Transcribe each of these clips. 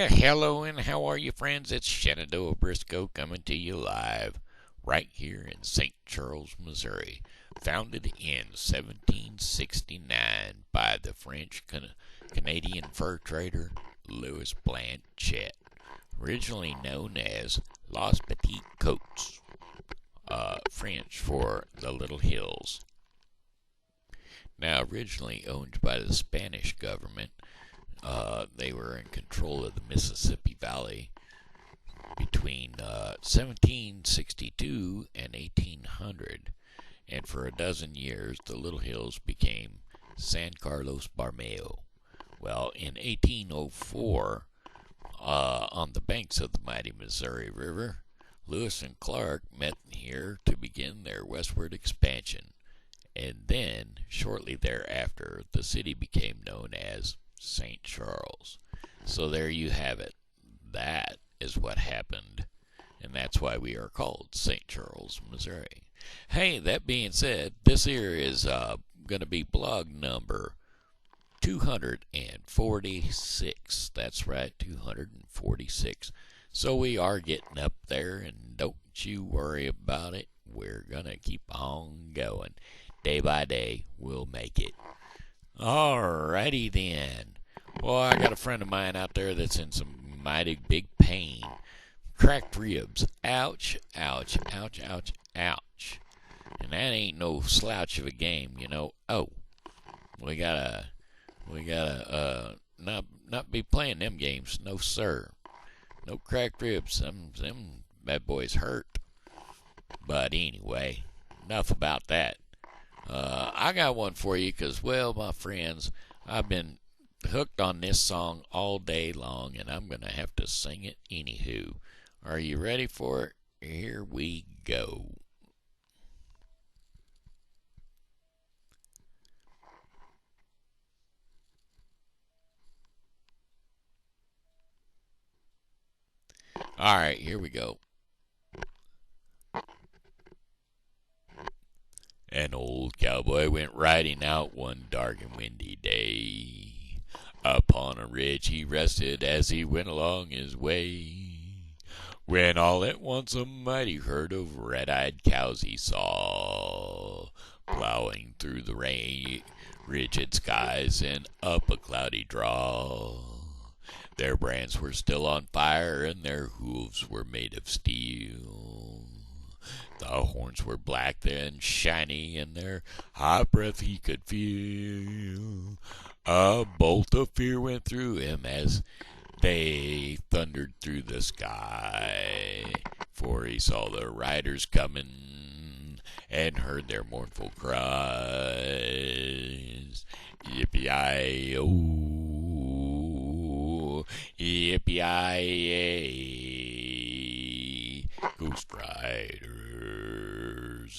Well, hello and how are you, friends? It's Shenandoah Briscoe coming to you live right here in St. Charles, Missouri. Founded in 1769 by the French-Canadian fur trader Louis Blanchet, originally known as Los Petits Côtes, French for the Little Hills. Now, originally owned by the Spanish government, they were in control of the Mississippi Valley between 1762 and 1800, and for a dozen years the Little Hills became San Carlos Borromeo. Well, in 1804, on the banks of the mighty Missouri River, Lewis and Clark met here to begin their westward expansion, and then, shortly thereafter, the city became known as St. Charles. So there you have it. That is what happened, and that's why we are called St. Charles, Missouri. Hey, that being said, this here is going to be blog number 246. That's right, 246. So we are getting up there, and don't you worry about it. We're going to keep on going. Day by day, we'll make it. Alrighty then. Well, I got a friend of mine out there that's in some mighty big pain. Cracked ribs. Ouch, ouch, ouch, ouch, ouch. And that ain't no slouch of a game, you know. Oh, we gotta not be playing them games. No, sir. No cracked ribs. Them bad boys hurt. But anyway, enough about that. I got one for you because, well, my friends, I've been hooked on this song all day long, and I'm going to have to sing it anywho. Are you ready for it? Here we go. All right, here we go. An old cowboy went riding out one dark and windy day. Upon a ridge he rested as he went along his way, when all at once a mighty herd of red-eyed cows he saw, plowing through the rigid skies and up a cloudy draw. Their brands were still on fire and their hooves were made of steel. The horns were black and shiny, and their hot breath he could feel. A bolt of fear went through him as they thundered through the sky, for he saw the riders coming and heard their mournful cries. Yippee-yi-oh, yippee-yi-yay, Ghost Riders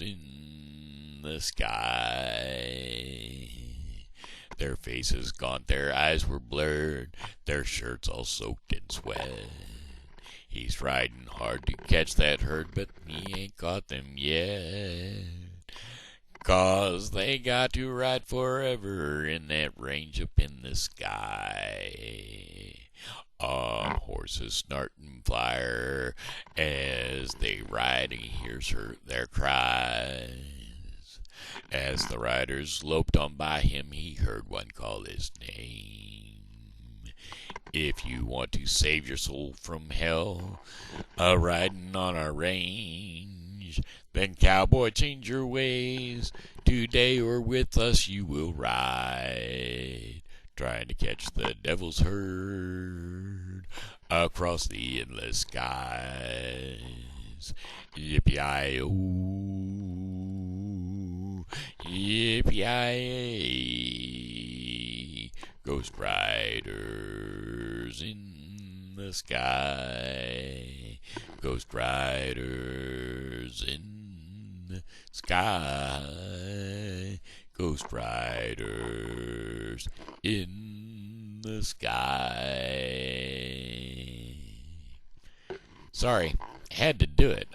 in the sky. Their faces gaunt, their eyes were blurred, their shirts all soaked in sweat. He's riding hard to catch that herd, but he ain't caught them yet. 'Cause they got to ride forever in that range up in the sky, on horses snorting fire as they ride. He hears their cries. As the riders loped on by him, he heard one call his name. If you want to save your soul from hell, riding on our range, then cowboy, change your ways. Today or with us you will ride, trying to catch the devil's herd across the endless skies. Yippee-yi-oh, yippee-yi-yay, Ghost Riders in the sky. Ghost Riders in the sky. Ghost Riders in the sky. Sorry, had to do it.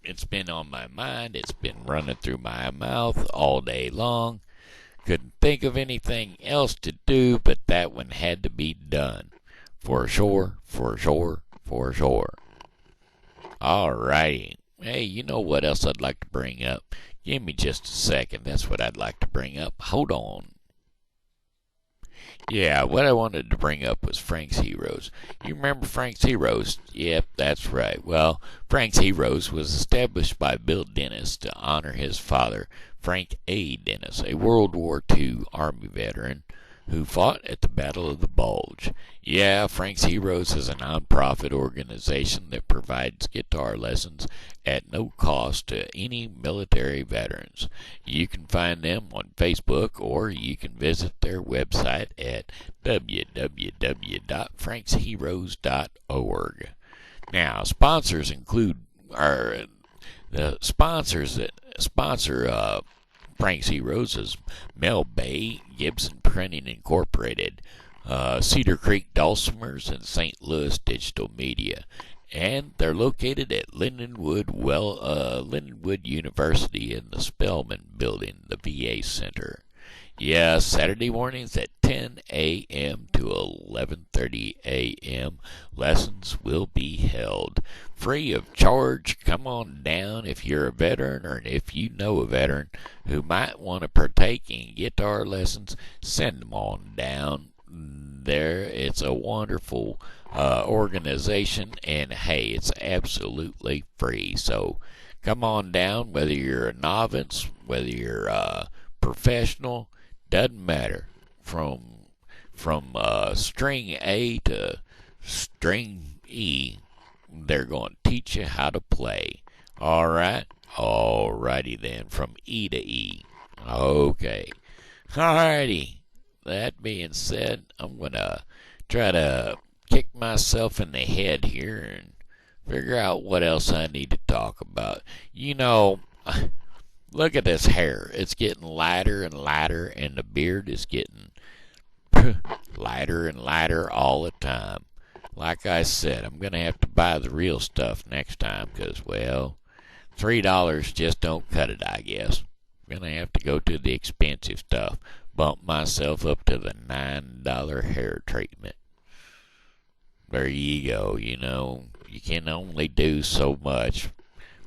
It's been on my mind. It's been running through my mouth all day long. Couldn't think of anything else to do, but that one had to be done. For sure, for sure, for sure. Alrighty. Hey, you know what else I'd like to bring up? Give me just a second. That's what I'd like to bring up. Hold on. Yeah, what I wanted to bring up was Frank's Heroes. You remember Frank's Heroes? Yep, that's right. Well, Frank's Heroes was established by Bill Dennis to honor his father, Frank A. Dennis, a World War II Army veteran who fought at the Battle of the Bulge. Yeah, Frank's Heroes is a non-profit organization that provides guitar lessons at no cost to any military veterans. You can find them on Facebook, or you can visit their website at www.franksheroes.org. Now, sponsors include the sponsors that sponsor Frank's Heroes is Mel Bay, Gibson Printing Incorporated, Cedar Creek Dulcimers, and St. Louis Digital Media. And they're located at Lindenwood University in the Spelman Building, the VA Center. Yeah, Saturday mornings at 10 a.m. to 11:30 a.m. lessons will be held. Free of charge. Come on down if you're a veteran, or if you know a veteran who might want to partake in guitar lessons, send them on down there. It's a wonderful organization, and hey, it's absolutely free. So come on down, whether you're a novice, whether you're a professional, doesn't matter. From string A to string E, they're going to teach you how to play. All right? Alrighty then, from E to E. Okay. Alrighty. That being said, I'm going to try to kick myself in the head here and figure out what else I need to talk about. You know, look at this hair. It's getting lighter and lighter, and the beard is getting lighter and lighter all the time. Like I said, I'm going to have to buy the real stuff next time because, well, $3 just don't cut it, I guess. I'm going to have to go to the expensive stuff. Bump myself up to the $9 hair treatment. There you go. You know, you can only do so much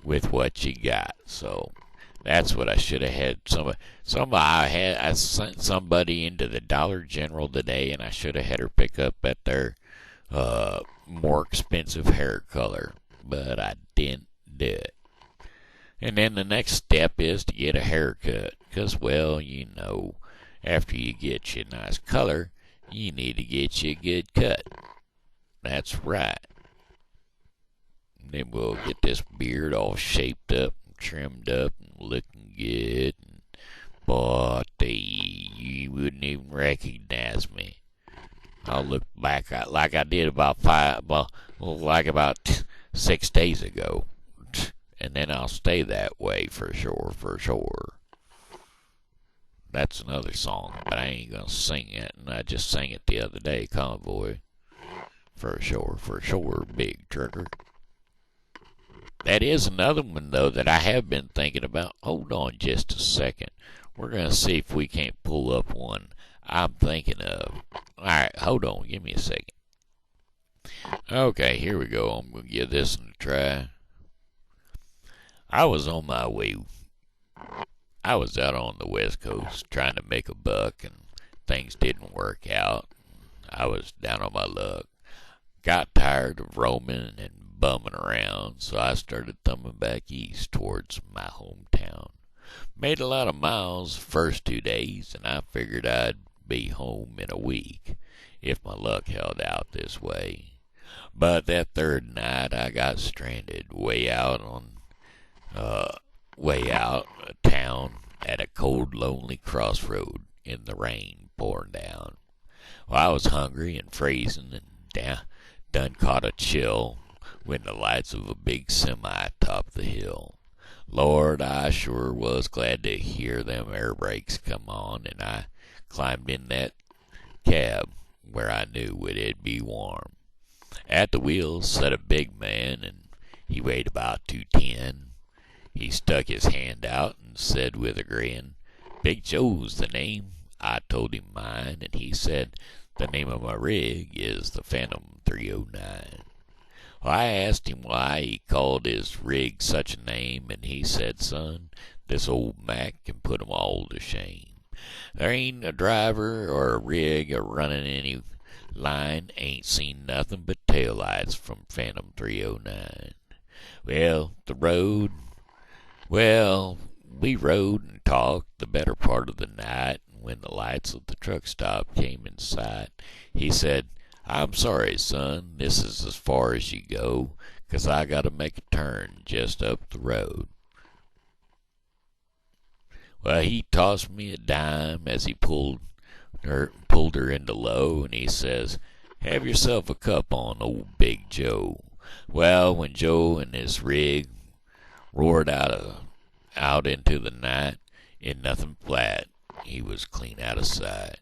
with what you got. So that's what I should have had. I sent somebody into the Dollar General today, and I should have had her pick up at their more expensive hair color, but I didn't do it. And then the next step is to get a haircut, because, well, you know, after you get your nice color, you need to get you a good cut. That's right. And then we'll get this beard all shaped up, and trimmed up, and looking good. But you wouldn't even recognize me. I'll look back like I did about 6 days ago. And then I'll stay that way for sure. That's another song, but I ain't gonna sing it, and I just sang it the other day, Convoy. For sure, Big Trucker. That is another one, though, that I have been thinking about. Hold on just a second. We're gonna see if we can't pull up one I'm thinking of. Alright, hold on, give me a second. Okay, here we go. I'm gonna give this one a try. I was on my way. I was out on the West Coast trying to make a buck, and things didn't work out. I was down on my luck. Got tired of roaming and bumming around, so I started thumbing back east towards my hometown. Made a lot of miles the first 2 days, and I figured I'd be home in a week if my luck held out this way. But that third night I got stranded way out of town at a cold, lonely crossroad in the rain pouring down. Well, I was hungry and freezing, and done caught a chill when the lights of a big semi topped the hill. Lord, I sure was glad to hear them air brakes come on, and I climbed in that cab where I knew it'd be warm. At the wheel sat a big man, and he weighed about 210. He stuck his hand out and said with a grin, "Big Joe's the name." I told him mine, and he said, The name of my rig is the Phantom 309. Well, I asked him why he called his rig such a name, and he said, son, this old Mac can put 'em all to shame. There ain't a driver or a rig a running any line ain't seen nothing but taillights from Phantom 309. Well, we rode and talked the better part of the night, and when the lights of the truck stop came in sight, he said, I'm sorry, son, this is as far as you go, 'cause I gotta make a turn just up the road. Well, he tossed me a dime as he pulled her into low, and he says, have yourself a cup on, old Big Joe. Well, when Joe and his rig roared out into the night in nothing flat, he was clean out of sight.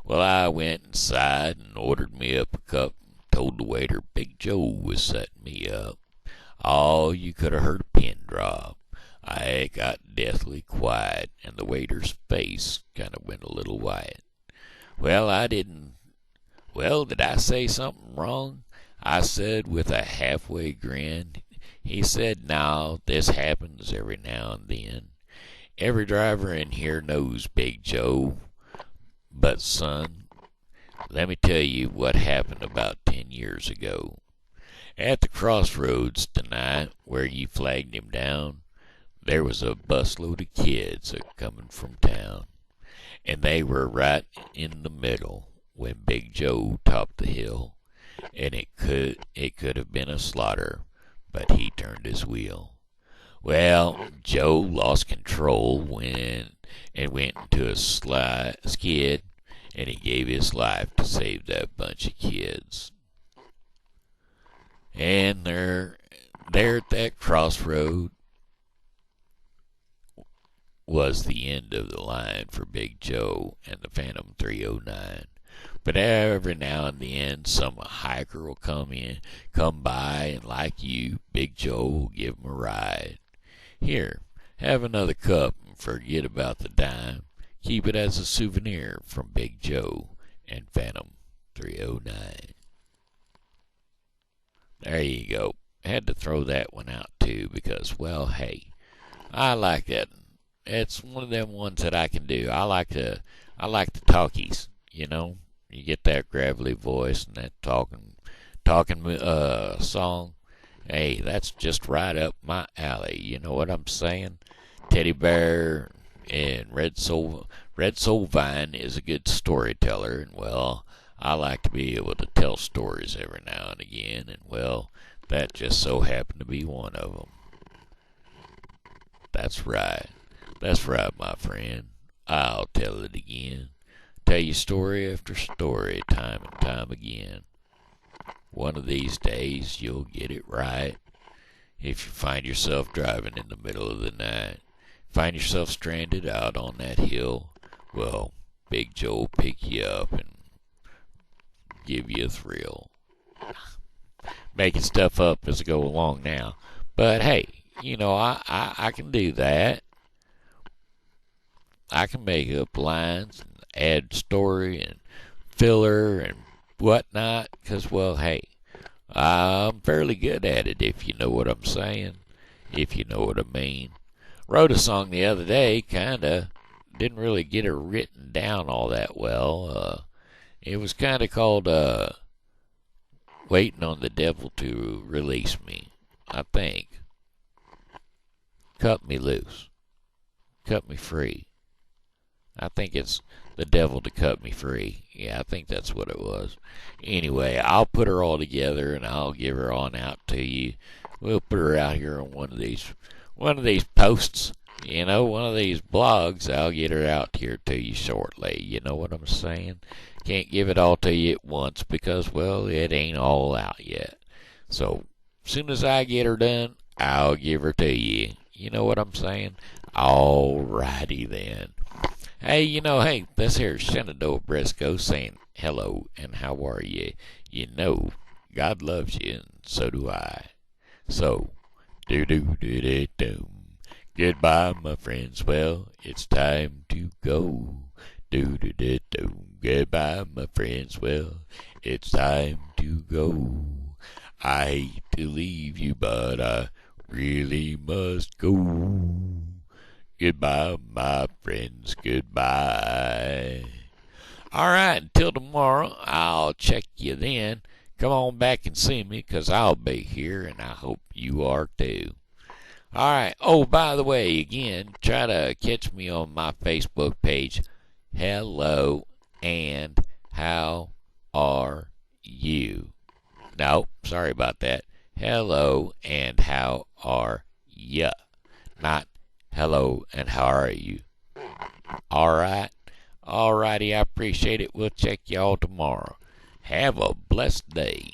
Well, I went inside and ordered me up a cup and told the waiter Big Joe was setting me up. Oh, you could have heard a pin drop. I got deathly quiet, and the waiter's face kind of went a little white. Well, did I say something wrong? I said with a halfway grin. He said, no, this happens every now and then. Every driver in here knows Big Joe. But, son, let me tell you what happened about 10 years ago. At the crossroads tonight, where you flagged him down, there was a busload of kids a-comin' from town, and they were right in the middle when Big Joe topped the hill, and it could have been a slaughter, but he turned his wheel. Well, Joe lost control and went into a skid, and he gave his life to save that bunch of kids. And there at that crossroad was the end of the line for Big Joe and the Phantom 309. But every now and then some hiker will come by, and like you, Big Joe will give him a ride. Here, have another cup and forget about the dime. Keep it as a souvenir from Big Joe and Phantom 309. There you go. Had to throw that one out too because, well, hey, I like that. It's one of them ones that I can do. I like the talkies, you know. You get that gravelly voice and that talking song. Hey, that's just right up my alley. You know what I'm saying? Teddy Bear and Red Soul Vine is a good storyteller, and well, I like to be able to tell stories every now and again, and well, that just so happened to be one of them. That's right. That's right, my friend. I'll tell it again. Tell you story after story, time and time again. One of these days, you'll get it right. If you find yourself driving in the middle of the night, find yourself stranded out on that hill, well, Big Joe will pick you up and give you a thrill. Making stuff up as I go along now. But hey, you know, I can do that. I can make up lines and add story and filler and whatnot, because, well, hey, I'm fairly good at it, if you know what I'm saying, if you know what I mean. Wrote a song the other day, kinda, didn't really get it written down all that well. It was kinda called, Waiting on the Devil to Release Me, I think. Cut me loose. Cut me free. I think it's the devil to cut me free. Yeah, I think that's what it was. Anyway, I'll put her all together and I'll give her on out to you. We'll put her out here on one of these posts, you know, one of these blogs. I'll get her out here to you shortly. You know what I'm saying? Can't give it all to you at once because, well, it ain't all out yet. So, as soon as I get her done, I'll give her to you. You know what I'm saying? Alrighty then. Hey, you know, hey, this here's Shenandoah Briscoe saying hello and how are you? You know, God loves you and so do I. So, do. Goodbye, my friends. Well, it's time to go. Do-do-do-do. Goodbye, my friends. Well, it's time to go. I hate to leave you, but I really must go. Goodbye, my friends. Goodbye. All right, until tomorrow, I'll check you then. Come on back and see me, 'cause I'll be here, and I hope you are too. All right. Oh, by the way, again, try to catch me on my Facebook page. Hello, and how are you? No, sorry about that. Hello, and how are ya? Not hello, and how are you? All right. All righty, I appreciate it. We'll check y'all tomorrow. Have a blessed day.